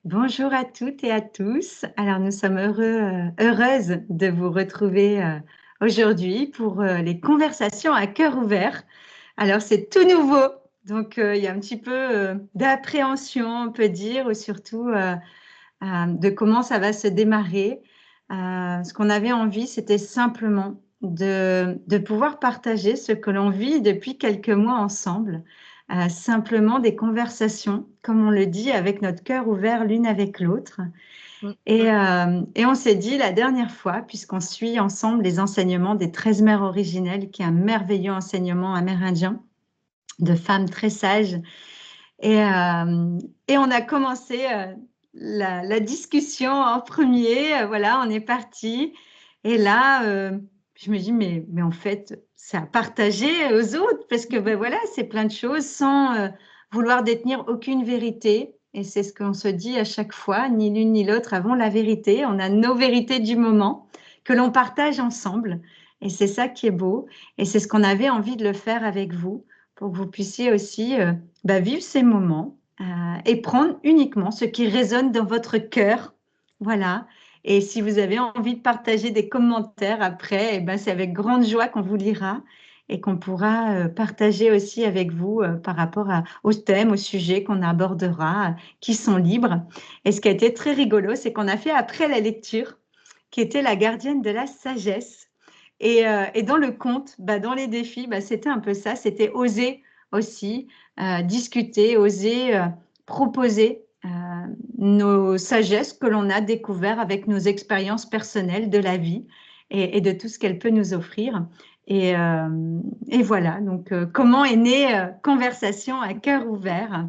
Bonjour à toutes et à tous. Alors, nous sommes heureuses de vous retrouver aujourd'hui pour les conversations à cœur ouvert. Alors, c'est tout nouveau, donc il y a un petit peu d'appréhension, on peut dire, ou surtout de comment ça va se démarrer. Ce qu'on avait envie, c'était simplement de pouvoir partager ce que l'on vit depuis quelques mois ensemble, simplement des conversations, comme on le dit, avec notre cœur ouvert l'une avec l'autre. Mm. Et on s'est dit la dernière fois, puisqu'on suit ensemble les enseignements des 13 mères originelles, qui est un merveilleux enseignement amérindien de femmes très sages, et on a commencé la discussion en premier. Voilà, on est parti. Et là, je me dis, mais en fait, c'est à partager aux autres parce que ben voilà, c'est plein de choses sans vouloir détenir aucune vérité. Et c'est ce qu'on se dit à chaque fois, ni l'une ni l'autre avons la vérité. On a nos vérités du moment que l'on partage ensemble. Et c'est ça qui est beau. Et c'est ce qu'on avait envie de le faire avec vous pour que vous puissiez aussi vivre ces moments et prendre uniquement ce qui résonne dans votre cœur. Voilà. Et si vous avez envie de partager des commentaires après, c'est avec grande joie qu'on vous lira et qu'on pourra partager aussi avec vous par rapport au thème, au sujet qu'on abordera, qui sont libres. Et ce qui a été très rigolo, c'est qu'on a fait après la lecture, qui était la gardienne de la sagesse. Et dans le conte, dans les défis, c'était un peu ça, c'était oser aussi discuter, oser proposer nos sagesses que l'on a découvert avec nos expériences personnelles de la vie et de tout ce qu'elle peut nous offrir. Et voilà, donc comment est née Conversation à cœur ouvert.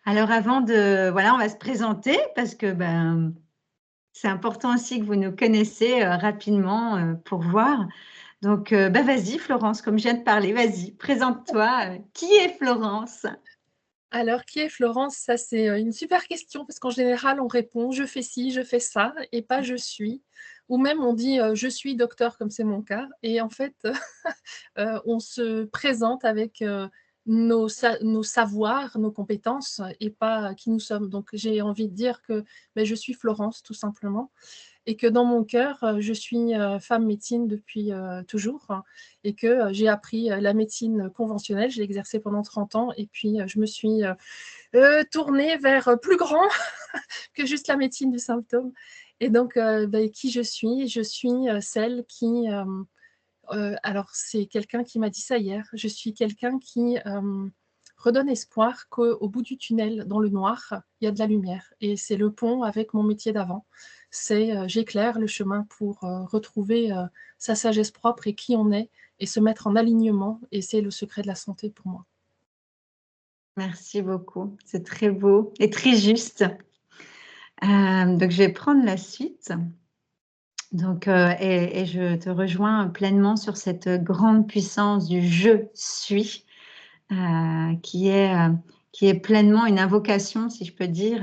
Alors avant voilà, on va se présenter parce que c'est important aussi que vous nous connaissez rapidement pour voir. Donc, vas-y, Florence, comme je viens de parler, vas-y, présente-toi. Qui est Florence? Alors, qui est Florence? Ça, c'est une super question parce qu'en général, on répond je fais ci, je fais ça et pas je suis. Ou même on dit je suis docteur, comme c'est mon cas. Et en fait, on se présente avec nos savoirs, nos compétences et pas qui nous sommes. Donc, j'ai envie de dire que je suis Florence, tout simplement. Et que dans mon cœur, je suis femme médecine depuis toujours, hein, et que j'ai appris la médecine conventionnelle, je l'ai exercée pendant 30 ans, et puis je me suis tournée vers plus grand que juste la médecine du symptôme. Et donc, qui je suis? Je suis celle qui... alors, c'est quelqu'un qui m'a dit ça hier. Je suis quelqu'un qui redonne espoir qu'au bout du tunnel, dans le noir, il y a de la lumière. Et c'est le pont avec mon métier d'avant. C'est j'éclaire le chemin pour retrouver sa sagesse propre et qui on est et se mettre en alignement. Et c'est le secret de la santé pour moi. Merci beaucoup. C'est très beau et très juste. Donc, je vais prendre la suite. Donc, et je te rejoins pleinement sur cette grande puissance du je suis, qui est pleinement une invocation, si je peux dire,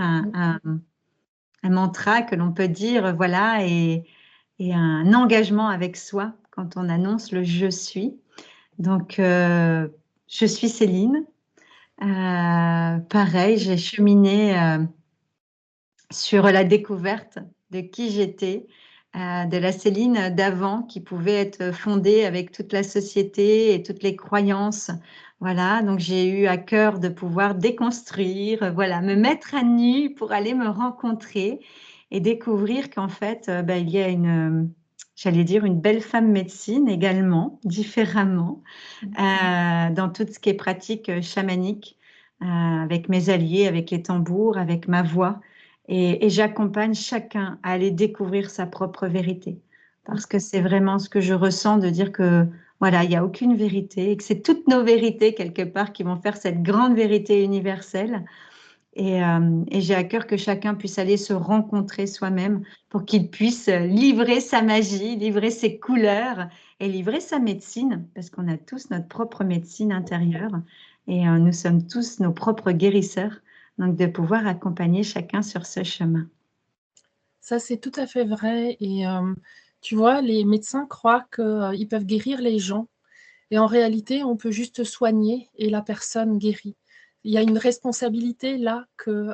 un mantra que l'on peut dire, voilà, et un engagement avec soi quand on annonce le je suis. Donc, je suis Céline. Pareil, j'ai cheminé sur la découverte de qui j'étais, de la Céline d'avant qui pouvait être fondée avec toute la société et toutes les croyances. Voilà, donc j'ai eu à cœur de pouvoir déconstruire, voilà, me mettre à nu pour aller me rencontrer et découvrir qu'en fait, il y a j'allais dire, une belle femme médecine également, différemment, dans tout ce qui est pratique chamanique, avec mes alliés, avec les tambours, avec ma voix. Et j'accompagne chacun à aller découvrir sa propre vérité. Parce que c'est vraiment ce que je ressens de dire que, voilà, il n'y a aucune vérité et que c'est toutes nos vérités, quelque part, qui vont faire cette grande vérité universelle. Et j'ai à cœur que chacun puisse aller se rencontrer soi-même pour qu'il puisse livrer sa magie, livrer ses couleurs et livrer sa médecine, parce qu'on a tous notre propre médecine intérieure et nous sommes tous nos propres guérisseurs. Donc, de pouvoir accompagner chacun sur ce chemin. Ça, c'est tout à fait vrai. Et tu vois, les médecins croient qu'ils peuvent guérir les gens. Et en réalité, on peut juste soigner et la personne guérit. Il y a une responsabilité là que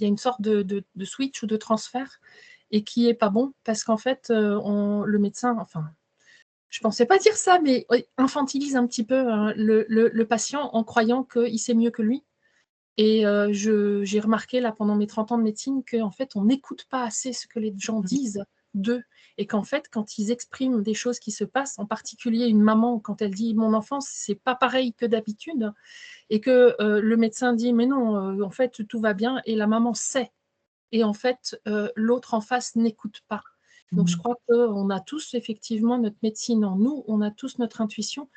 y a une sorte de switch ou de transfert et qui n'est pas bon parce qu'en fait, le médecin, enfin, je ne pensais pas dire ça, mais infantilise un petit peu le patient en croyant qu'il sait mieux que lui. Et j'ai remarqué là pendant mes 30 ans de médecine qu'en fait, on n'écoute pas assez ce que les gens disent d'eux. Et qu'en fait, quand ils expriment des choses qui se passent, en particulier une maman, quand elle dit mon enfant, c'est pas pareil que d'habitude, et que le médecin dit mais non, en fait, tout va bien, et la maman sait. Et en fait, l'autre en face n'écoute pas. Donc, je crois qu'on a tous effectivement notre médecine en nous, on a tous notre intuition,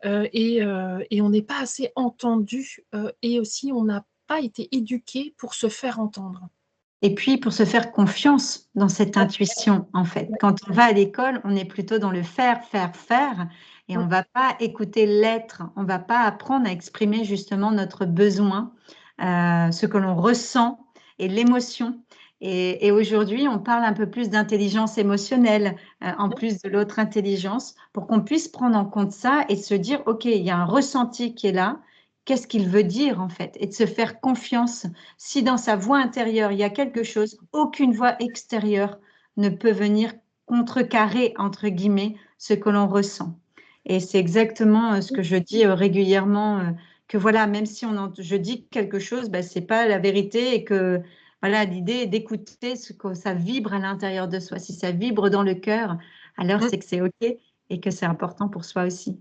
et on n'est pas assez entendu, et aussi on n'a pas été éduqué pour se faire entendre. Et puis, pour se faire confiance dans cette intuition, en fait. Quand on va à l'école, on est plutôt dans le faire, faire, faire, et on ne va pas écouter l'être. On ne va pas apprendre à exprimer justement notre besoin, ce que l'on ressent et l'émotion. Et aujourd'hui, on parle un peu plus d'intelligence émotionnelle, en plus de l'autre intelligence, pour qu'on puisse prendre en compte ça et se dire, OK, il y a un ressenti qui est là. Qu'est-ce qu'il veut dire, en fait? Et de se faire confiance. Si dans sa voix intérieure, il y a quelque chose, aucune voix extérieure ne peut venir contrecarrer, entre guillemets, ce que l'on ressent. Et c'est exactement ce que je dis régulièrement, que voilà, même si je dis quelque chose, ben, ce n'est pas la vérité, et que voilà, l'idée est d'écouter ce que ça vibre à l'intérieur de soi. Si ça vibre dans le cœur, alors c'est que c'est OK et que c'est important pour soi aussi.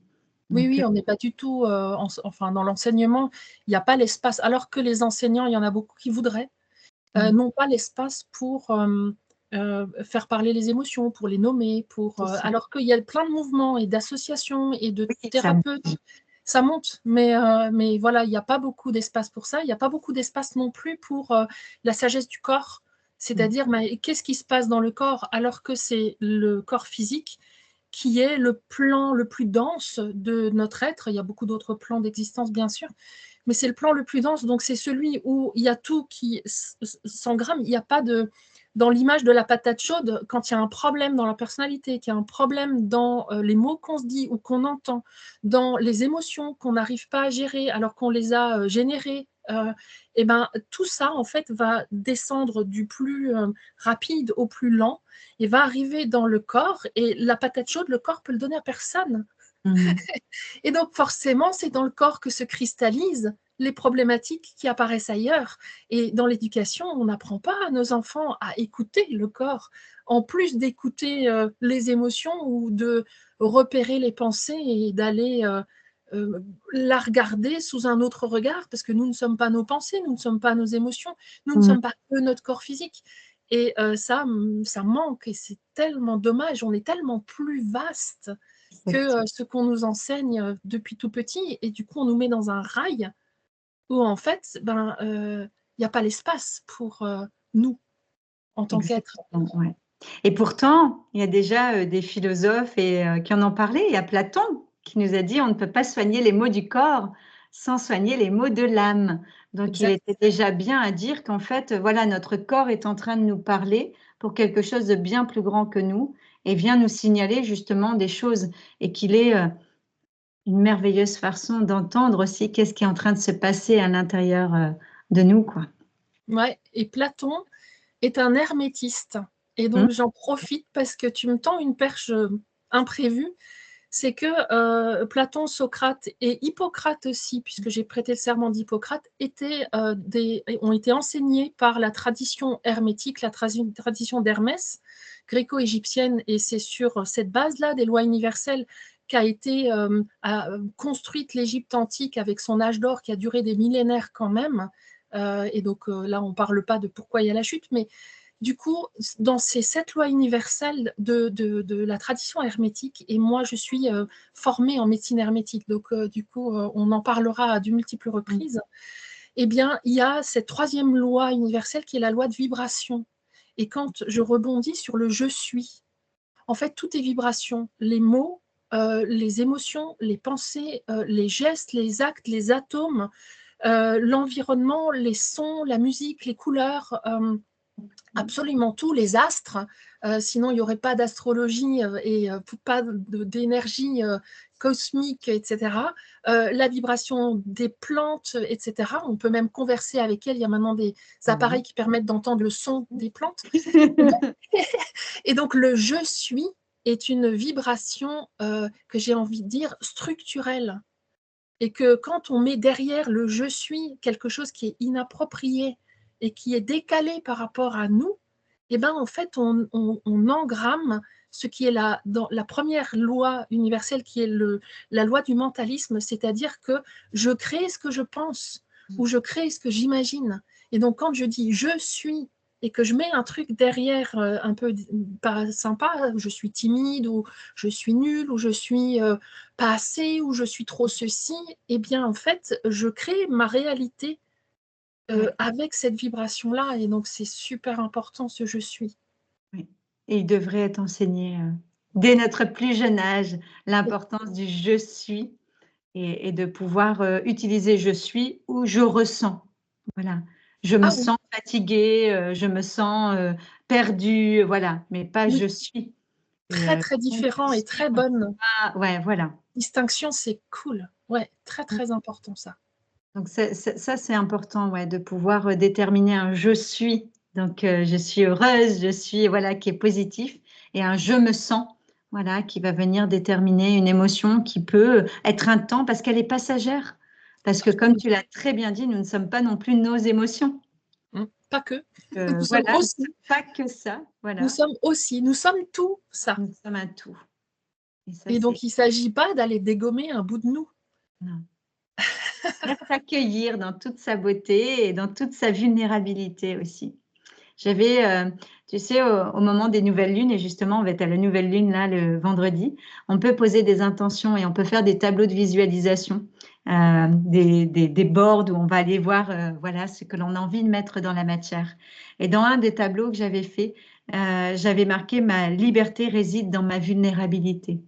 Oui, Donc, oui, on n'est pas du tout, enfin, dans l'enseignement, il n'y a pas l'espace, alors que les enseignants, il y en a beaucoup qui voudraient, n'ont pas l'espace pour faire parler les émotions, pour les nommer, alors qu'il y a plein de mouvements et d'associations et de oui, thérapeutes. Ça monte, mais voilà, il n'y a pas beaucoup d'espace pour ça. Il n'y a pas beaucoup d'espace non plus pour la sagesse du corps, c'est-à-dire qu'est-ce qui se passe dans le corps alors que c'est le corps physique qui est le plan le plus dense de notre être. Il y a beaucoup d'autres plans d'existence, bien sûr, mais c'est le plan le plus dense, donc c'est celui où il y a tout qui s'engramme. Il n'y a pas de... Dans l'image de la patate chaude, quand il y a un problème dans la personnalité, qu'il y a un problème dans les mots qu'on se dit ou qu'on entend, dans les émotions qu'on n'arrive pas à gérer alors qu'on les a générées, et ben, tout ça, en fait, va descendre du plus rapide au plus lent et va arriver dans le corps. Et la patate chaude, le corps peut le donner à personne. Et donc, forcément, c'est dans le corps que se cristallisent les problématiques qui apparaissent ailleurs. Et dans l'éducation, on n'apprend pas à nos enfants à écouter le corps, en plus d'écouter les émotions ou de repérer les pensées et d'aller la regarder sous un autre regard, parce que nous ne sommes pas nos pensées, nous ne sommes pas nos émotions, nous ne sommes pas que notre corps physique. Et ça manque, et c'est tellement dommage. On est tellement plus vaste que ce qu'on nous enseigne depuis tout petit, et du coup on nous met dans un rail où en fait il n'y a pas l'espace pour nous en tant qu'être. Ouais. Et pourtant, il y a déjà des philosophes qui en ont parlé. Il y a Platon qui nous a dit on ne peut pas soigner les maux du corps sans soigner les maux de l'âme. Donc, Exact. il était déjà bien à dire qu'en fait, voilà, notre corps est en train de nous parler pour quelque chose de bien plus grand que nous et vient nous signaler justement des choses, et qu'il est une merveilleuse façon d'entendre aussi qu'est-ce qui est en train de se passer à l'intérieur de nous, quoi. Ouais. Et Platon est un hermétiste. Et donc j'en profite parce que tu me tends une perche imprévue. C'est que Platon, Socrate et Hippocrate aussi, puisque j'ai prêté le serment d'Hippocrate, ont été enseignés par la tradition hermétique, la tradition d'Hermès, gréco-égyptienne, et c'est sur cette base-là des lois universelles qu'a été construite l'Égypte antique avec son âge d'or qui a duré des millénaires quand même. Et donc là, on ne parle pas de pourquoi il y a la chute, mais du coup, dans ces 7 lois universelles de la tradition hermétique, et moi je suis formée en médecine hermétique, donc du coup on en parlera à de multiples reprises, eh bien il y a cette 3e loi universelle qui est la loi de vibration. Et quand je rebondis sur le je suis, en fait tout est vibration, les mots, les émotions, les pensées, les gestes, les actes, les atomes, l'environnement, les sons, la musique, les couleurs, absolument tous les astres, sinon il n'y aurait pas d'astrologie et pas d'énergie cosmique, etc. La vibration des plantes, etc. On peut même converser avec elles. Il y a maintenant des appareils qui permettent d'entendre le son des plantes. Et donc le je suis est une vibration que j'ai envie de dire structurelle. Et que quand on met derrière le je suis quelque chose qui est inapproprié et qui est décalé par rapport à nous, eh ben, en fait, on engramme ce qui est dans la première loi universelle, qui est la loi du mentalisme, c'est-à-dire que je crée ce que je pense ou je crée ce que j'imagine. Et donc, quand je dis je suis et que je mets un truc derrière un peu pas sympa, je suis timide ou je suis nulle ou je suis pas assez ou je suis trop ceci, eh bien, en fait, je crée ma réalité avec cette vibration-là. Et donc, c'est super important ce je suis. Oui. Et il devrait être enseigné dès notre plus jeune âge, l'importance du je suis et de pouvoir utiliser je suis ou je ressens. Voilà. Je me sens fatiguée, je me sens perdue, voilà, mais pas Oui. je suis. Très, très différent et très bonne Ouais, voilà. distinction, c'est cool. Ouais, très, très important ça. Donc ça, c'est important, ouais, de pouvoir déterminer un je suis. Donc je suis heureuse, je suis, voilà, qui est positif, et un je me sens, voilà, qui va venir déterminer une émotion qui peut être un temps parce qu'elle est passagère. Parce que comme tu l'as très bien dit, nous ne sommes pas non plus nos émotions. Pas que. Nous sommes Voilà, aussi. pas que ça. Voilà. Nous sommes aussi. Nous sommes tout ça. Nous sommes un tout. Et donc, il ne s'agit pas d'aller dégommer un bout de nous. Non. S'accueillir dans toute sa beauté et dans toute sa vulnérabilité aussi. J'avais, tu sais, au moment des nouvelles lunes, et justement, on va être à la nouvelle lune là le vendredi, on peut poser des intentions et on peut faire des tableaux de visualisation, des boards où on va aller voir voilà, ce que l'on a envie de mettre dans la matière. Et dans un des tableaux que j'avais fait, j'avais marqué ma liberté réside dans ma vulnérabilité.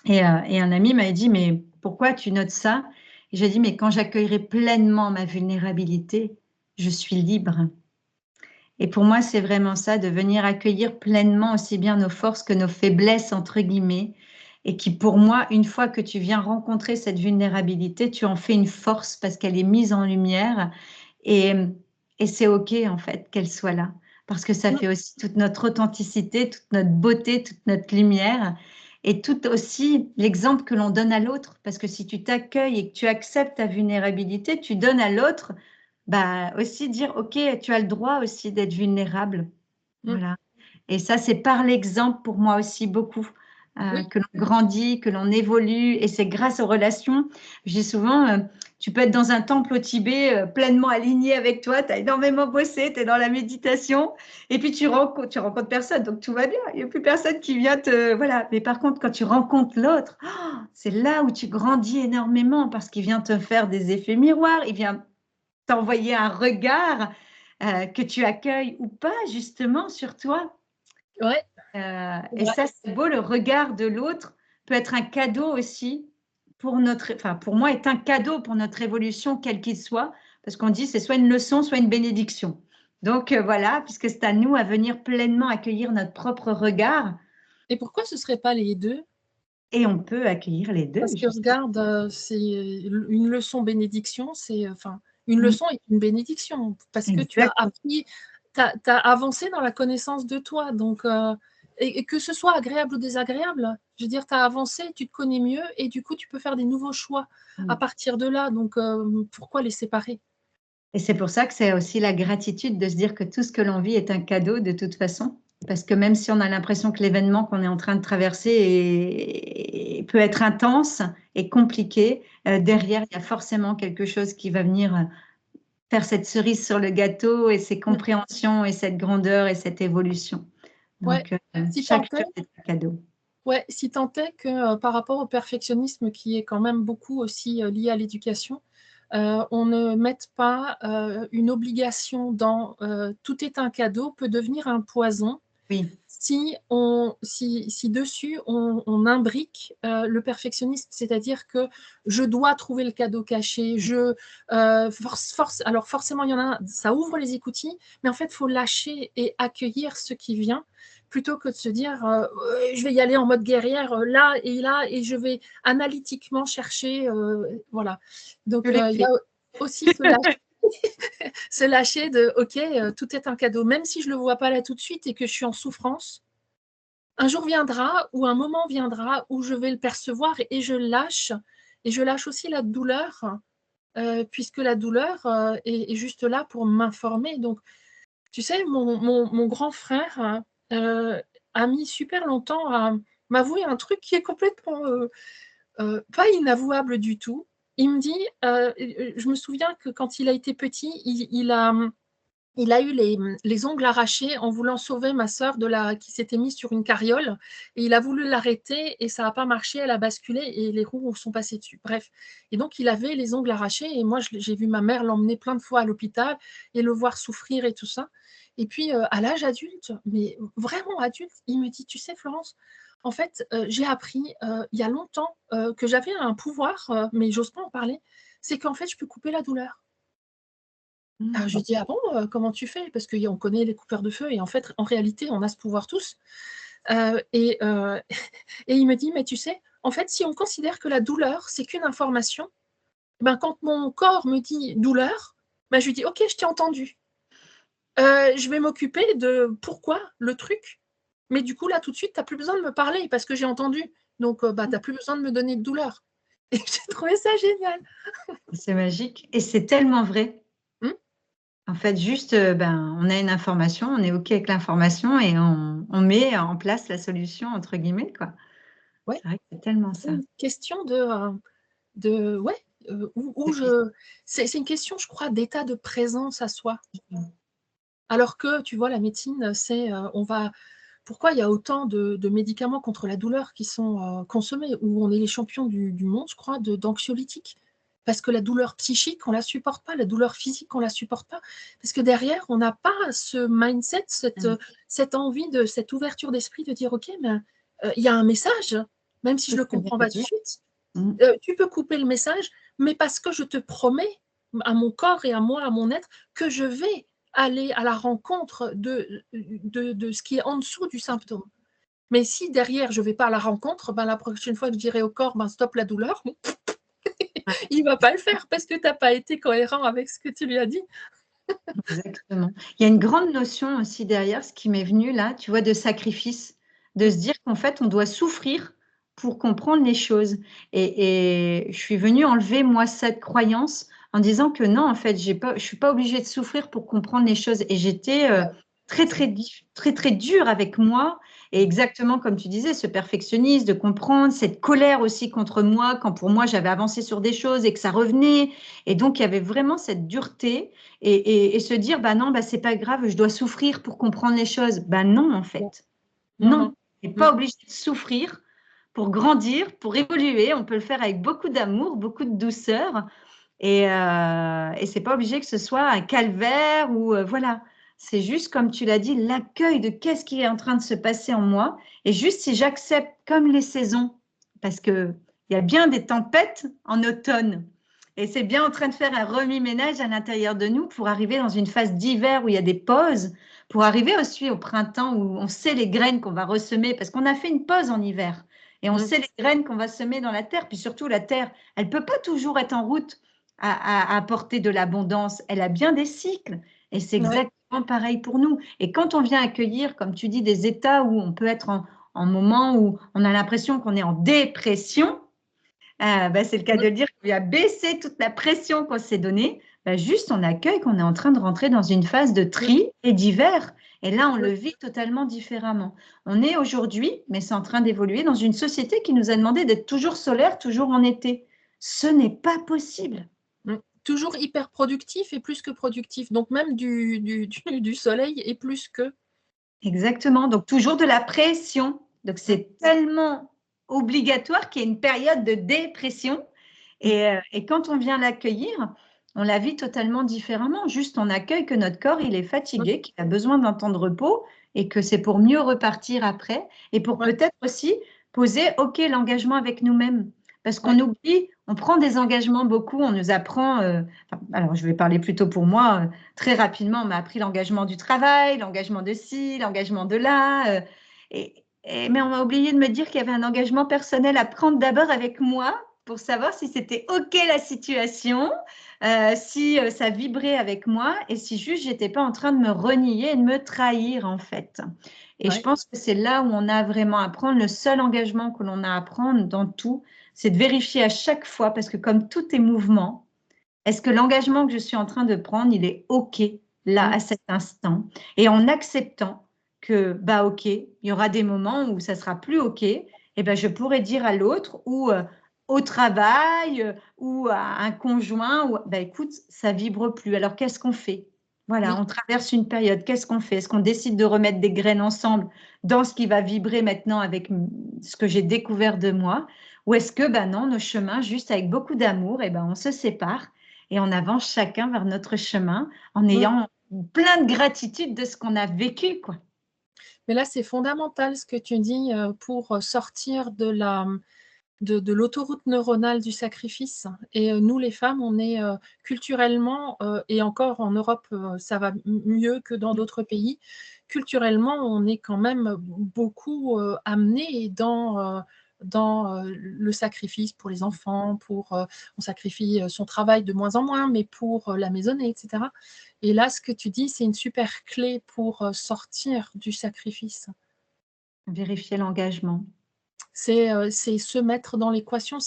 Et un ami m'avait dit, mais pourquoi tu notes ça? Et j'ai dit, mais quand j'accueillerai pleinement ma vulnérabilité, je suis libre. Et pour moi, c'est vraiment ça, de venir accueillir pleinement aussi bien nos forces que nos faiblesses, entre guillemets. Et qui, pour moi, une fois que tu viens rencontrer cette vulnérabilité, tu en fais une force parce qu'elle est mise en lumière. Et, et c'est OK, en fait, qu'elle soit là. Parce que ça fait aussi toute notre authenticité, toute notre beauté, toute notre lumière. Et tout aussi l'exemple que l'on donne à l'autre. Parce que si tu t'accueilles et que tu acceptes ta vulnérabilité, tu donnes à l'autre bah, aussi dire, OK, tu as le droit aussi d'être vulnérable. Voilà. Et ça, c'est par l'exemple pour moi aussi beaucoup, que l'on grandit, que l'on évolue. Et c'est grâce aux relations. Je dis souvent, tu peux être dans un temple au Tibet pleinement aligné avec toi, tu as énormément bossé, tu es dans la méditation, et puis tu rencontres personne, donc tout va bien. Il n'y a plus personne qui vient te... Voilà. Mais par contre, quand tu rencontres l'autre, oh, c'est là où tu grandis énormément parce qu'il vient te faire des effets miroirs, il vient t'envoyer un regard que tu accueilles ou pas, justement, sur toi. Ouais. Et ça, c'est beau, le regard de l'autre peut être un cadeau aussi pour pour moi, est un cadeau pour notre évolution, quel qu'il soit, parce qu'on dit c'est soit une leçon, soit une bénédiction. Donc voilà, puisque c'est à nous à venir pleinement accueillir notre propre regard. Et pourquoi ce ne serait pas les deux? Et on peut accueillir les deux. Parce que regarde, c'est une leçon bénédiction, une leçon est une bénédiction, parce que tu as appris, tu as avancé dans la connaissance de toi, donc, et que ce soit agréable ou désagréable, je veux dire, tu as avancé, tu te connais mieux, et du coup, tu peux faire des nouveaux choix à partir de là, donc pourquoi les séparer? Et c'est pour ça que c'est aussi la gratitude de se dire que tout ce que l'on vit est un cadeau de toute façon. Parce que même si on a l'impression que l'événement qu'on est en train de traverser peut être intense et compliqué, derrière, il y a forcément quelque chose qui va venir faire cette cerise sur le gâteau et ces compréhensions et cette grandeur et cette évolution. Donc, chaque chose est un cadeau. Ouais, si tant est que par rapport au perfectionnisme qui est quand même beaucoup aussi lié à l'éducation, on ne mette pas une obligation dans tout est un cadeau, peut devenir un poison Oui, Si dessus on imbrique le perfectionnisme, c'est-à-dire que je dois trouver le cadeau caché, alors forcément il y en a, ça ouvre les écoutilles, mais en fait il faut lâcher et accueillir ce qui vient, plutôt que de se dire je vais y aller en mode guerrière là, et je vais analytiquement chercher, voilà. Donc je l'ai il y a fait. aussi se lâcher de ok, tout est un cadeau, même si je le vois pas là tout de suite et que je suis en souffrance. Un jour viendra ou un moment viendra où je vais le percevoir et je lâche. Et je lâche aussi la douleur, puisque la douleur est juste là pour m'informer. Donc, tu sais, mon grand frère a mis super longtemps à m'avouer un truc qui est complètement pas inavouable du tout. Il me dit, je me souviens que quand il a été petit, il a eu les ongles arrachés en voulant sauver ma sœur qui s'était mise sur une carriole, et il a voulu l'arrêter et ça n'a pas marché, elle a basculé et les roues sont passées dessus. Bref, et donc il avait les ongles arrachés et moi j'ai vu ma mère l'emmener plein de fois à l'hôpital et le voir souffrir et tout ça. Et puis à l'âge adulte, mais vraiment adulte, il me dit, tu sais Florence, en fait j'ai appris il y a longtemps que j'avais un pouvoir, mais j'ose pas en parler, c'est qu'en fait je peux couper la douleur. Je lui dis: «Ah bon, comment tu fais?» Parce qu'on connaît les coupeurs de feu et en fait, en réalité, on a ce pouvoir tous. Et il me dit: «Mais tu sais, en fait, si on considère que la douleur, c'est qu'une information, ben, quand mon corps me dit douleur, ben, je lui dis: "OK, je t'ai entendu. Je vais m'occuper de pourquoi le truc, mais du coup, là, tout de suite, tu as plus besoin de me parler parce que j'ai entendu. Donc, bah, tu as plus besoin de me donner de douleur"». Et j'ai trouvé ça génial. C'est magique et c'est tellement vrai. Mmh, En fait, juste, ben, on a une information, on est OK avec l'information et on met en place la solution entre guillemets, quoi. ouais, C'est vrai que c'est tellement c'est ça. une question de ouais, où c'est une question, je crois, d'état de présence à soi. Alors que, tu vois, la médecine, c'est, pourquoi il y a autant de médicaments contre la douleur qui sont, consommés? Où on est les champions du monde, je crois, d'anxiolytiques. Parce que la douleur psychique, on la supporte pas, la douleur physique, on la supporte pas. Parce que derrière, on n'a pas ce mindset, Mmh. cette envie cette ouverture d'esprit de dire: «OK, ben, il y a un message, même si je C'est le ce que comprends pas j'allais tout de dire. suite». Mmh. Tu peux couper le message, mais parce que je te promets, à mon corps et à moi, à mon être, que je vais aller à la rencontre de ce qui est en dessous du symptôme. Mais si derrière, je ne vais pas à la rencontre, ben, la prochaine fois que je dirai au corps, ben, stop la douleur, Ouais, il ne va pas le faire parce que tu n'as pas été cohérent avec ce que tu lui as dit. exactement. Il y a une grande notion aussi derrière, ce qui m'est venu là, tu vois, de sacrifice, de Mm, se dire qu'en fait, on doit souffrir pour comprendre les choses. Et je suis venue enlever, moi, cette croyance en disant que non, en fait, je ne suis pas obligée de souffrir pour comprendre les choses. Et j'étais très, très, très, très dure avec moi. Et exactement comme tu disais, ce perfectionnisme, de comprendre, cette colère aussi contre moi, quand pour moi, j'avais avancé sur des choses et que ça revenait. Et donc, il y avait vraiment cette dureté et se dire, bah non, bah c'est pas grave, je dois souffrir pour comprendre les choses. Bah non, en Non, fait. non, Non, non. on n'est Mm, pas obligé de souffrir pour grandir, pour évoluer. On peut le faire avec beaucoup d'amour, beaucoup de douceur. Et c'est pas obligé que ce soit un calvaire ou voilà. C'est juste, comme tu l'as dit, l'accueil de qu'est-ce qui est en train de se passer en moi. Et juste si j'accepte comme les saisons, parce qu'il y a bien des tempêtes en automne. Et c'est bien en train de faire un remis-ménage à l'intérieur de nous pour arriver dans une phase d'hiver où il y a des pauses, pour arriver aussi au printemps où on sait les graines qu'on va ressemer, parce qu'on a fait une pause en hiver. Et on mm, sait les graines qu'on va semer dans la terre. Puis surtout, la terre, elle ne peut pas toujours être en route à apporter de l'abondance. Elle a bien des cycles. Et c'est ouais, exactement pareil pour nous. Et quand on vient accueillir, comme tu dis, des états où on peut être en moment où on a l'impression qu'on est en dépression, bah, c'est le cas mm, de le dire, qu'il a baissé toute la pression qu'on s'est donnée. Bah, juste, on accueille qu'on est en train de rentrer dans une phase de mm, tri et d'hiver. Et là, on ouais. le vit totalement différemment. On est aujourd'hui, mais c'est en train d'évoluer, dans une société qui nous a demandé d'être toujours solaire, toujours en été. Ce n'est pas possible. Mm. Toujours hyper productif et plus que productif. Donc même du soleil et plus que. Exactement. Donc, toujours de la pression. Donc, Mm, c'est tellement obligatoire qu'il y ait une période de dépression. mm, Et quand on vient l'accueillir, on la vit totalement différemment. Juste, on accueille que notre corps, il est mm, fatigué, qu'il a besoin d'un temps de repos et que c'est pour mieux repartir après et pour Ouais, peut-être aussi poser, OK, l'engagement avec nous-mêmes. Parce qu'on ouais, oublie, on prend des engagements beaucoup, on nous apprend, alors je vais parler plutôt pour moi, très rapidement, on m'a appris l'engagement du travail, l'engagement de ci, l'engagement de là, mais on m'a oublié de me dire qu'il y avait un engagement personnel à prendre d'abord avec moi pour savoir si c'était OK la situation, si ça vibrait avec moi et si juste j'étais pas en train de me renier et de me trahir en fait. Et je ouais, pense que c'est là où on a vraiment à prendre. Le seul engagement que l'on a à prendre dans tout, c'est de vérifier à chaque fois, parce que comme tout est mouvement, est-ce que l'engagement que je suis en train de prendre, il est OK là, mm, à cet instant? Et en acceptant que, bah OK, il y aura des moments où ça sera plus OK, et ben je pourrais dire à l'autre ou au travail ou à un conjoint, ou, bah écoute, ça vibre plus. Alors qu'est-ce qu'on fait? Voilà, oui, on traverse une période. Qu'est-ce qu'on fait? Est-ce qu'on décide de remettre des graines ensemble dans ce qui va vibrer maintenant avec ce que j'ai découvert de moi? Ou est-ce que, ben non, nos chemins, juste avec beaucoup d'amour, et ben on se sépare et on avance chacun vers notre chemin en mm. ayant plein de gratitude de ce qu'on a vécu, quoi. Mais là, c'est fondamental ce que tu dis pour sortir de l'autoroute neuronale du sacrifice. Et nous, les femmes, on est culturellement, et encore en Europe, ça va mieux que dans d'autres pays. Culturellement, on est quand même beaucoup amené dans le sacrifice pour les enfants, on sacrifie son travail de moins en moins, mais pour la maisonnée, etc. Et là, ce que tu dis, c'est une super clé pour sortir du sacrifice. Vérifier l'engagement. C'est se mettre dans l'équation.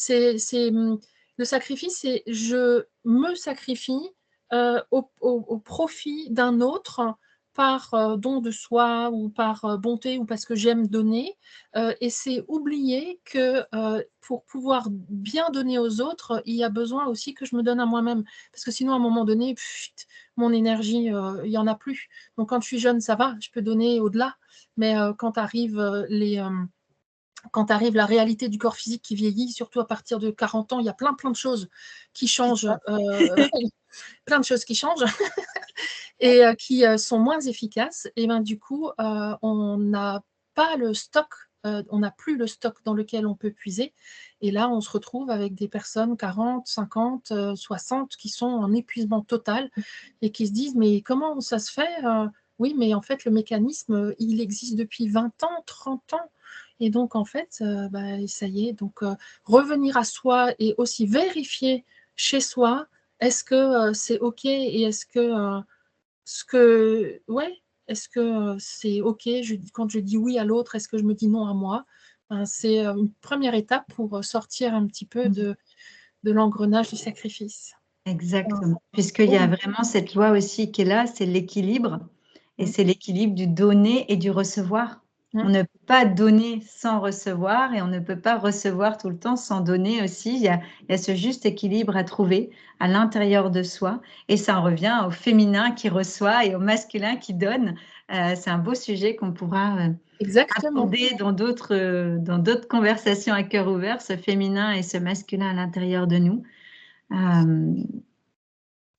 Le sacrifice, c'est je me sacrifie au profit d'un autre par don de soi ou par bonté ou parce que j'aime donner. Et c'est oublier que pour pouvoir bien donner aux autres, il y a besoin aussi que je me donne à moi-même. Parce que sinon, à un moment donné, mon énergie, il n'y en a plus. Donc quand je suis jeune, ça va, je peux donner au-delà. Mais quand arrive la réalité du corps physique qui vieillit, surtout à partir de 40 ans, il y a plein de choses qui Qui se changent, passe. plein de choses qui changent et qui sont moins efficaces. Et ben du coup, on n'a pas le stock, on n'a plus le stock dans lequel on peut puiser. Et là, on se retrouve avec des personnes 40, 50, 60 qui sont en épuisement total et qui se disent mais comment ça se fait Oui, mais en fait, le mécanisme, il existe depuis 20 ans, 30 ans. Et donc, en fait, bah, ça y est, donc revenir à soi et aussi vérifier chez soi, est-ce que c'est OK et ouais, est-ce que c'est OK quand je dis oui à l'autre, est-ce que je me dis non à moi? Ben, c'est une première étape pour sortir un petit peu de l'engrenage du sacrifice. Exactement. Puisqu'il y a Oh, vraiment cette loi aussi qui est là, c'est l'équilibre. Et mmh, c'est l'équilibre du donner et du recevoir. On mmh, ne peut pas donner sans recevoir et on ne peut pas recevoir tout le temps sans donner aussi. Il y a ce juste équilibre à trouver à l'intérieur de soi. Et ça en revient au féminin qui reçoit et au masculin qui donne. C'est un beau sujet qu'on pourra exactement. aborder dans d'autres conversations à cœur ouvert, ce féminin et ce masculin à l'intérieur de nous. Euh,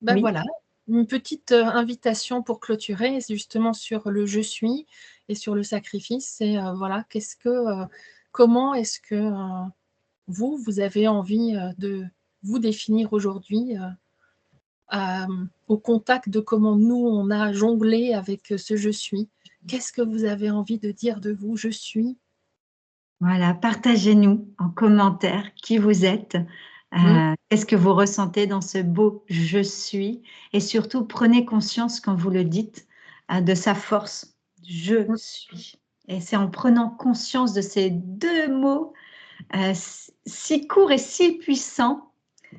Ben oui. voilà, une petite invitation pour clôturer, c'est justement sur le je suis et sur le sacrifice. C'est voilà, comment est-ce que vous avez envie de vous définir aujourd'hui au contact de comment nous on a jonglé avec ce je suis. Qu'est-ce que vous avez envie de dire de vous? Je suis. Voilà, partagez-nous en commentaire qui vous êtes, Mmh, qu'est-ce que vous ressentez dans ce beau «je suis» et surtout prenez conscience quand vous le dites, de sa force, «je mmh, suis» et c'est en prenant conscience de ces 2 mots, si courts et si puissants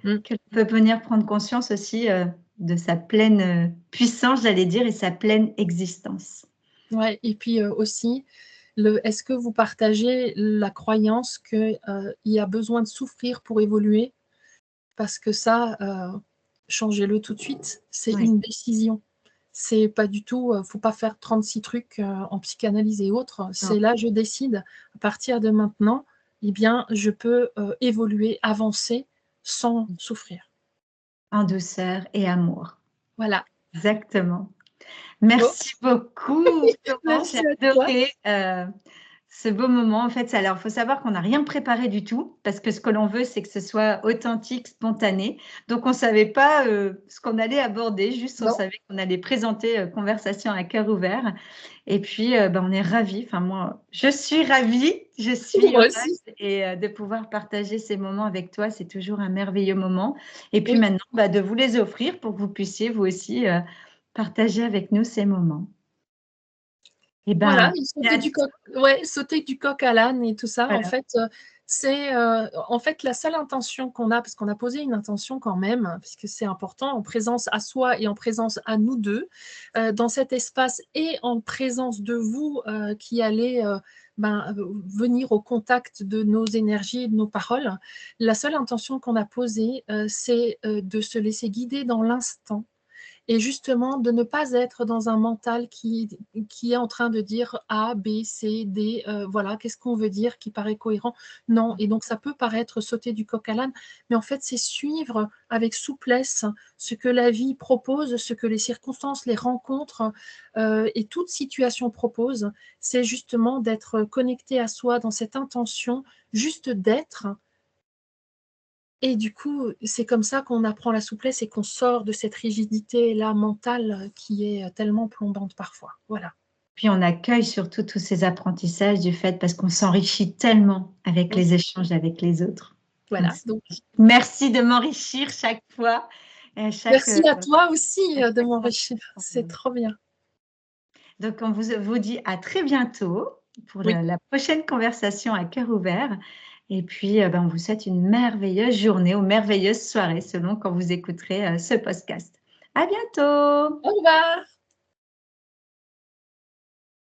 mmh. que l'on peut venir prendre conscience aussi, de sa pleine, puissance, j'allais dire et sa pleine existence. Ouais et puis aussi, est-ce que vous partagez la croyance qu'il y a besoin de souffrir pour évoluer? Parce que ça, changez-le tout de suite, c'est Oui, une décision. C'est pas du tout, faut pas faire 36 trucs, en psychanalyse et autres. non, C'est là, je décide, à partir de maintenant, eh bien, je peux, évoluer, avancer sans souffrir. en douceur et amour. Voilà. Exactement. Merci beaucoup, Florence. Merci à J'ai toi. adoré ce beau moment. En fait, alors, il faut savoir qu'on n'a rien préparé du tout parce que ce que l'on veut, c'est que ce soit authentique, spontané. Donc, on ne savait pas ce qu'on allait aborder, juste on Non, savait qu'on allait présenter Conversation à cœur ouvert. Et puis, ben, on est ravis. Enfin, moi, je suis ravie, je suis moi heureuse aussi. et de pouvoir partager ces moments avec toi, c'est toujours un merveilleux moment. Et puis Oui, maintenant, bah, de vous les offrir pour que vous puissiez vous aussi partager avec nous ces moments. Et voilà, ben, il sauter du coq, ouais, sauter du coq à l'âne et tout ça. En voilà. fait, c'est en fait la seule intention qu'on a, parce qu'on a posé une intention quand même, puisque c'est important, en présence à soi et en présence à nous deux, dans cet espace et en présence de vous qui allez venir au contact de nos énergies et de nos paroles. La seule intention qu'on a posée, c'est de se laisser guider dans l'instant et justement de ne pas être dans un mental qui est en train de dire A, B, C, D, voilà, qu'est-ce qu'on veut dire qui paraît cohérent. Non, et donc ça peut paraître sauter du coq à l'âne, mais en fait c'est suivre avec souplesse ce que la vie propose, ce que les circonstances, les rencontres et toute situation propose, c'est justement d'être connecté à soi dans cette intention juste d'être. Et du coup, c'est comme ça qu'on apprend la souplesse et qu'on sort de cette rigidité-là mentale qui est tellement plombante parfois. Voilà. Puis on accueille surtout tous ces apprentissages du fait parce qu'on s'enrichit tellement avec Oui, les échanges avec les autres. Donc, voilà. Donc, merci de m'enrichir chaque fois, merci à toi aussi à de chaque m'enrichir. C'est conversation. trop bien. Donc, on vous dit à très bientôt pour Oui, la prochaine conversation à cœur ouvert. Et puis, ben, on vous souhaite une merveilleuse journée ou merveilleuse soirée selon quand vous écouterez ce podcast. À bientôt! au revoir.